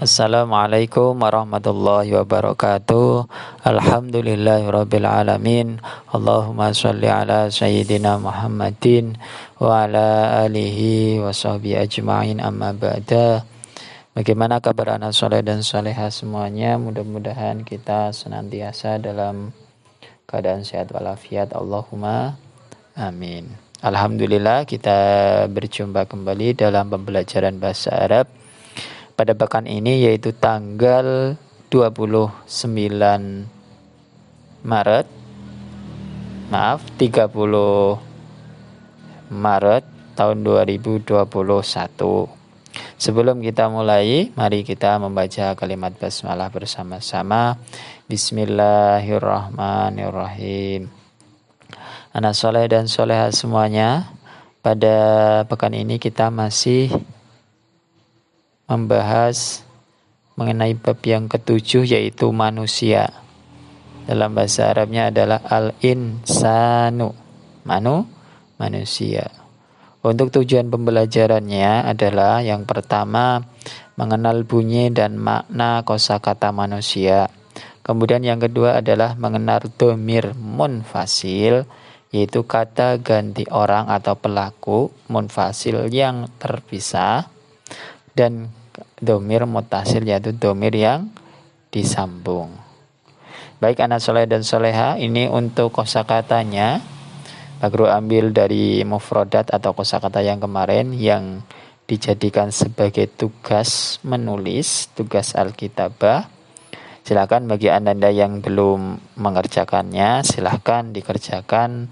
Assalamualaikum warahmatullahi wabarakatuh. Alhamdulillahirabbil alamin. Allahumma shalli ala sayyidina Muhammadin wa ala alihi wa sahbihi ajma'in, amma ba'da. Bagaimana kabar anak soleh dan soleha semuanya? Mudah-mudahan kita senantiasa dalam keadaan sehat walafiat. Allahumma amin. Alhamdulillah, kita berjumpa kembali dalam pembelajaran bahasa Arab pada pekan ini, yaitu tanggal 30 Maret tahun 2021. Sebelum kita mulai, mari kita membaca kalimat basmalah bersama-sama. Bismillahirrahmanirrahim. Anak soleh dan soleha semuanya, pada pekan ini kita masih membahas mengenai bab yang ketujuh, yaitu manusia. Dalam bahasa Arabnya adalah al-insanu, manusia. Untuk tujuan pembelajarannya adalah yang pertama, mengenal bunyi dan makna kosakata manusia. Kemudian yang kedua adalah mengenal dhamir munfasil, yaitu kata ganti orang atau pelaku munfasil yang terpisah, dan dhamir muttasil, yaitu dhamir yang disambung. Baik anak soleh dan soleha, ini untuk kosakatanya Pak Guru ambil dari mufradat atau kosakata yang kemarin yang dijadikan sebagai tugas menulis, tugas Alkitabah. Silakan bagi anda yang belum mengerjakannya, silakan dikerjakan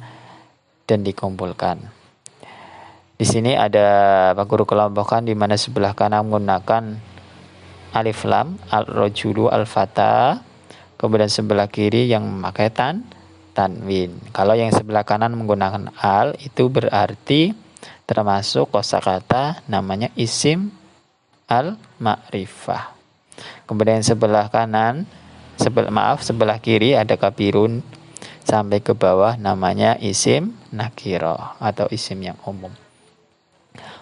dan dikumpulkan. Di sini ada Pak Guru kelompokkan, di mana sebelah kanan menggunakan alif lam, al-rajulu, al-fata, kemudian sebelah kiri yang memakai tanwin. Kalau yang sebelah kanan menggunakan al, itu berarti termasuk kosakata namanya isim al-ma'rifah. Kemudian sebelah kiri ada kabirun sampai ke bawah namanya isim nakiro atau isim yang umum.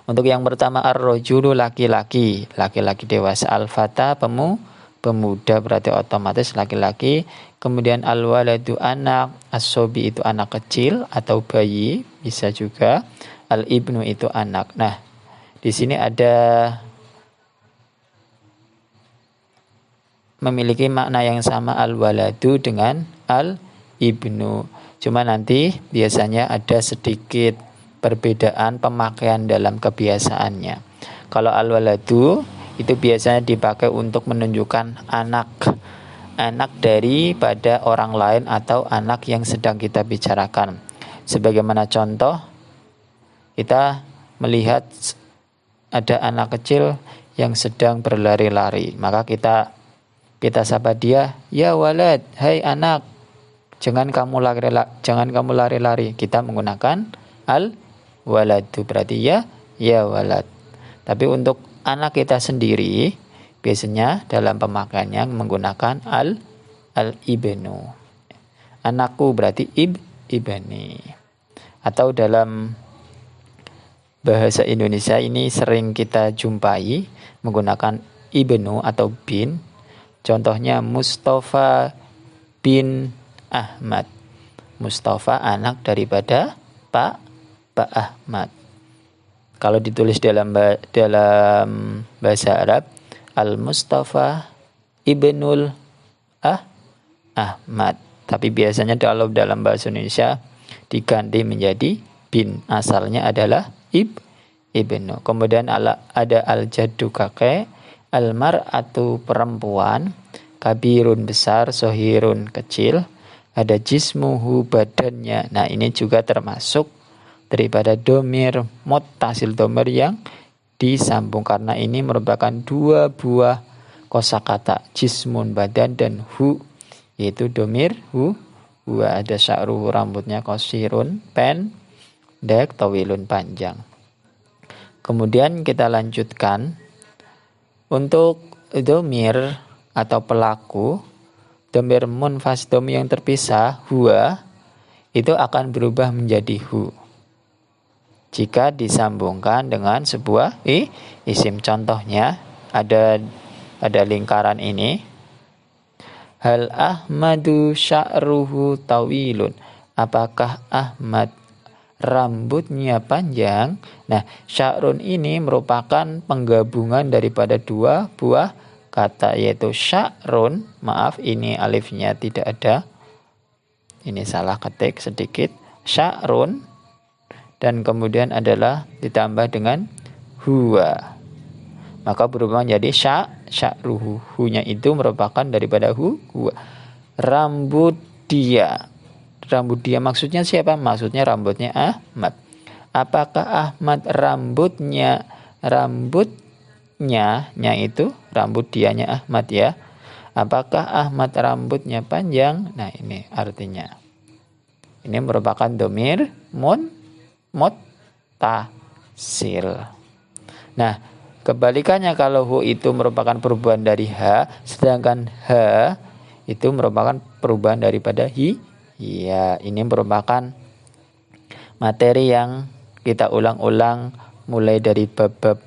Untuk yang pertama, ar-rajulu, laki-laki dewasa, al-fata, pemuda berarti otomatis laki-laki. Kemudian al-waladu, anak, as-sobi itu anak kecil atau bayi, bisa juga. Al-ibnu itu anak. Nah, di sini ada memiliki makna yang sama, al-waladu dengan al-ibnu. Cuma nanti biasanya ada sedikit perbedaan pemakaian dalam kebiasaannya. Kalau al-waladu itu biasanya dipakai untuk menunjukkan anak daripada orang lain atau anak yang sedang kita bicarakan. Sebagaimana contoh, kita melihat ada anak kecil yang sedang berlari-lari, maka kita sapa dia, ya walad, hai anak, jangan kamu lari-lari. Kita menggunakan al-waladu, berarti ya walad. Tapi untuk anak kita sendiri, biasanya dalam pemakaiannya menggunakan al-ibnu. Anakku berarti ibni. Atau dalam bahasa Indonesia ini sering kita jumpai menggunakan ibnu atau bin. Contohnya Mustafa bin Ahmad. Mustafa anak daripada Pak Ahmad. Kalau ditulis dalam bahasa Arab, Al-Mustafa ibnul Ahmad. Tapi biasanya kalau dalam bahasa Indonesia diganti menjadi bin. Asalnya adalah ibnu. Kemudian ada al-jaddu, kakek, al-mar'atu, perempuan, kabirun, besar, sohirun, kecil, ada jismuhu, badannya. Nah, ini juga termasuk daripada dhamir muttasil, dhamir yang disambung, karena ini merupakan dua buah kosakata, jismun, badan, dan hu, yaitu dhamir hu. Ada sya'ruhu, rambutnya, qasirun, pendek, tawilun, panjang. Kemudian kita lanjutkan untuk dhamir atau pelaku, dhamir munfasil, dhamir yang terpisah, huwa, itu akan berubah menjadi hu jika disambungkan dengan sebuah isim. Contohnya ada pada lingkaran ini. Hal Ahmadu sya'ruhu tawilun. Apakah Ahmad rambutnya panjang? Nah, sya'run ini merupakan penggabungan daripada dua buah kata, yaitu sya'run. Maaf, ini alifnya tidak ada. Ini salah ketik sedikit. Sya'run dan kemudian adalah ditambah dengan huwa. Maka berubah menjadi sya'ruhu. Hu-nya itu merupakan daripada huwa. Rambut dia. Rambut dia maksudnya siapa? Maksudnya rambutnya Ahmad. Apakah Ahmad rambutnya itu rambut dianya Ahmad ya? Apakah Ahmad rambutnya panjang? Nah, ini artinya. Ini merupakan domir muttasil. Nah, kebalikannya kalau hu itu merupakan perubahan dari ha, sedangkan ha itu merupakan perubahan daripada hi. Ya, ini merupakan materi yang kita ulang-ulang mulai dari bab-bab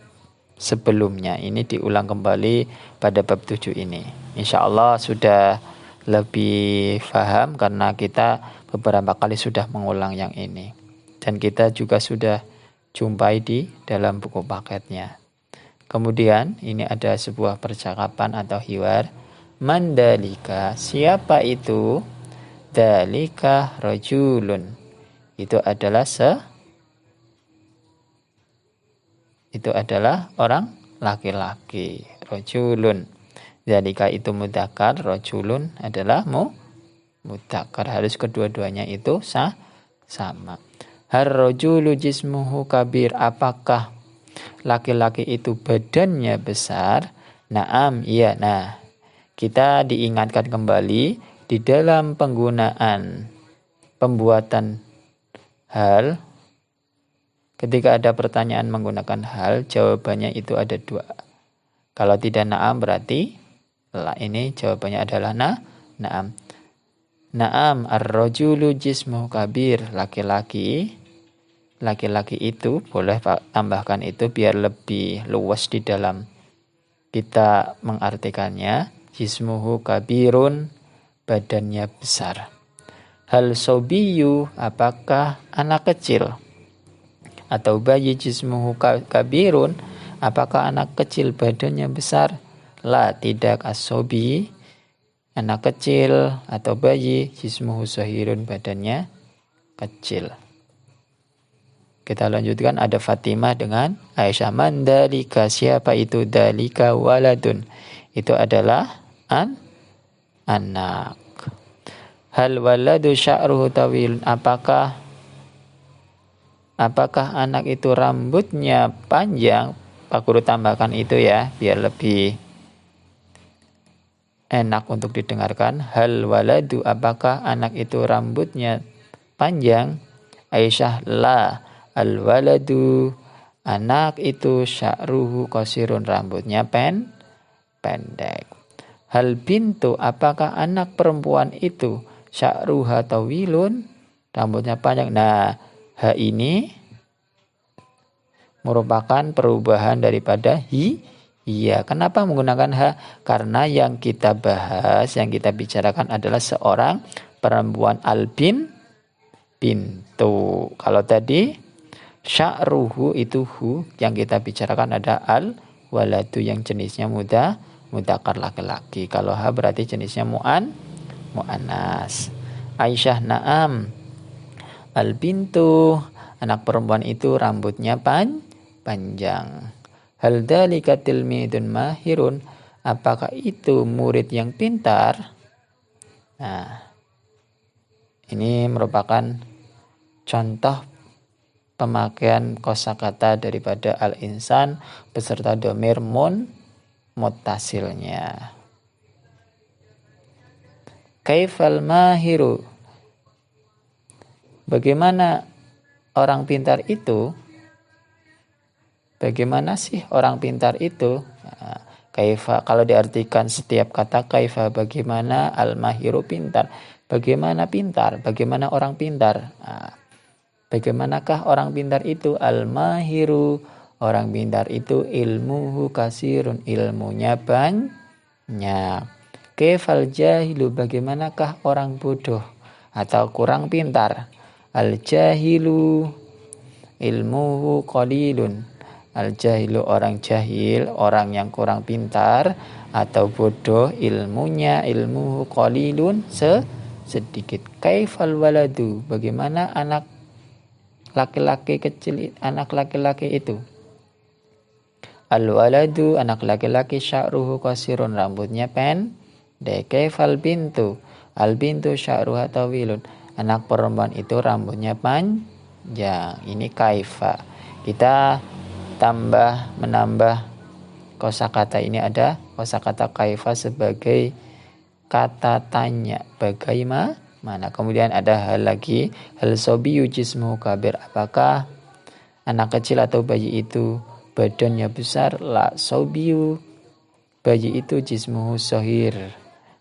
sebelumnya. Ini diulang kembali pada bab 7 ini. Insya Allah sudah lebih paham karena kita beberapa kali sudah mengulang yang ini. Dan kita juga sudah jumpai di dalam buku paketnya. Kemudian ini ada sebuah percakapan atau hiwar. Mandalika, siapa itu? Dalika rajulun. Itu adalah orang laki-laki. Rajulun. Dalika itu mudzakkar, rajulun adalah mudzakkar. Harus kedua-duanya itu sama. Har rajulu jismuhu kabir. Apakah laki-laki itu badannya besar? Naam, iya. Nah, kita diingatkan kembali di dalam penggunaan pembuatan hal. Ketika ada pertanyaan menggunakan hal, jawabannya itu ada dua. Kalau tidak naam berarti la. Ini jawabannya adalah naam. Naam ar-rajulu jismuhu kabir. Laki-laki itu, boleh tambahkan itu biar lebih luas di dalam kita mengartikannya. Jismuhu kabirun, badannya besar. Hal sobiyu, apakah anak kecil? Atau bayi jismuhu kabirun, apakah anak kecil badannya besar? La, tidak. As-sobi, anak kecil atau bayi, jismuhu sahirun, badannya kecil. Kita lanjutkan, ada Fatimah dengan Aisyah. Man dalika, siapa itu? Dalika waladun, itu adalah anak. Hal waladu sya'ruhu tawil, apakah anak itu rambutnya panjang? Pak Guru tambahkan itu ya, biar lebih enak untuk didengarkan. Hal waladu, apakah anak itu rambutnya panjang? Aisyah, la. Al waladu, anak itu sya'ruhu qasirun, rambutnya pendek. Hal bintu, apakah anak perempuan itu sya'ruha tawilun, rambutnya panjang? Nah, ha ini merupakan perubahan daripada hi. Iya, kenapa menggunakan ha? Karena yang kita bahas, yang kita bicarakan adalah seorang perempuan bintu. Kalau tadi sya'ruhu itu hu, yang kita bicarakan ada al waladu yang jenisnya mudzakkar laki-laki. Kalau ha berarti jenisnya muannas. Aisyah, na'am. Al bintu, anak perempuan itu rambutnya panjang. Hal dzalika tilmidun mahirun, apakah itu murid yang pintar? Nah, ini merupakan contoh pemakaian kosakata daripada al-insan beserta domir muttasilnya. Kaifal mahiru, bagaimana orang pintar itu? Bagaimana sih orang pintar itu? Nah, kaifa, kalau diartikan setiap kata kaifa, bagaimana, al-mahiru pintar. Bagaimana pintar? Bagaimana orang pintar? Nah, bagaimanakah orang pintar itu? Al-mahiru, orang pintar itu ilmuhu kasirun, ilmunya Ya. Kaifal jahilu, bagaimanakah orang bodoh atau kurang pintar? Al jahilu ilmuhu qalilun. Al jahilu orang jahil, orang yang kurang pintar atau bodoh, ilmuhu qalilun, sedikit. Kaifal waladu, bagaimana anak laki-laki kecil, anak laki-laki itu? Al waladu, anak laki-laki, sya'ruhu qasirun, rambutnya pendek. Kaifal bintu, al bintu sya'ruha tawilun, anak perempuan itu rambutnya panjang. Ini kaifa. Kita menambah kosakata ini, ada kosakata kaifa sebagai kata tanya, bagaimana. Kemudian ada hal lagi, hal sobiyu jismuhu kabir, apakah anak kecil atau bayi itu badannya besar? La sobiyu, bayi itu jismuhu sohir,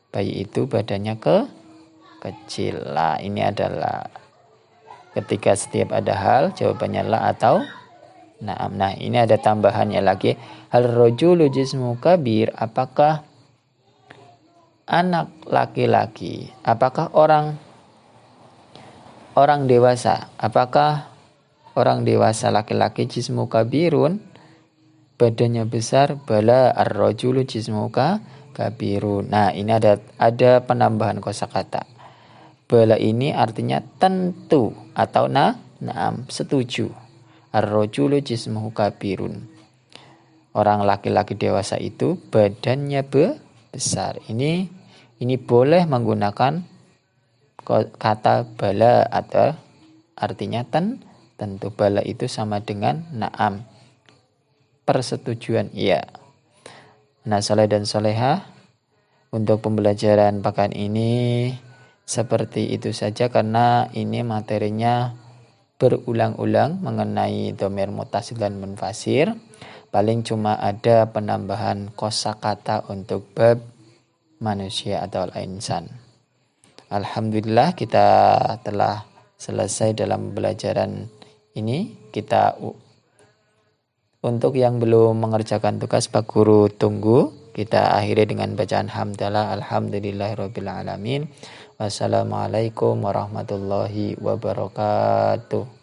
bayi itu badannya kecil. Lah, ini adalah ketika setiap ada hal jawabannya la atau na'am. Nah, ini ada tambahannya lagi, hal rojulu jismuhu kabir, apakah anak laki-laki, apakah orang dewasa, apakah orang dewasa laki-laki jismu kabirun, badannya besar? Bala ar-rajulu jismu kabirun. Nah, ini ada penambahan kosakata. Bala ini artinya tentu atau na'am, setuju. Ar-rajulu jismu kabirun, orang laki-laki dewasa itu badannya besar. Ini boleh menggunakan kata bala atau artinya tentu. Bala itu sama dengan na'am, persetujuan, iya. Nah, soleh dan soleha, untuk pembelajaran pekan ini seperti itu saja, karena ini materinya berulang-ulang mengenai dhamir muttasil dan munfasir. Paling cuma ada penambahan kosakata untuk bab manusia atau al-insan. Alhamdulillah kita telah selesai dalam pembelajaran ini. Untuk yang belum mengerjakan tugas, Pak Guru tunggu. Kita akhiri dengan bacaan hamdalah, alhamdulillahirabbil alamin. Wassalamualaikum warahmatullahi wabarakatuh.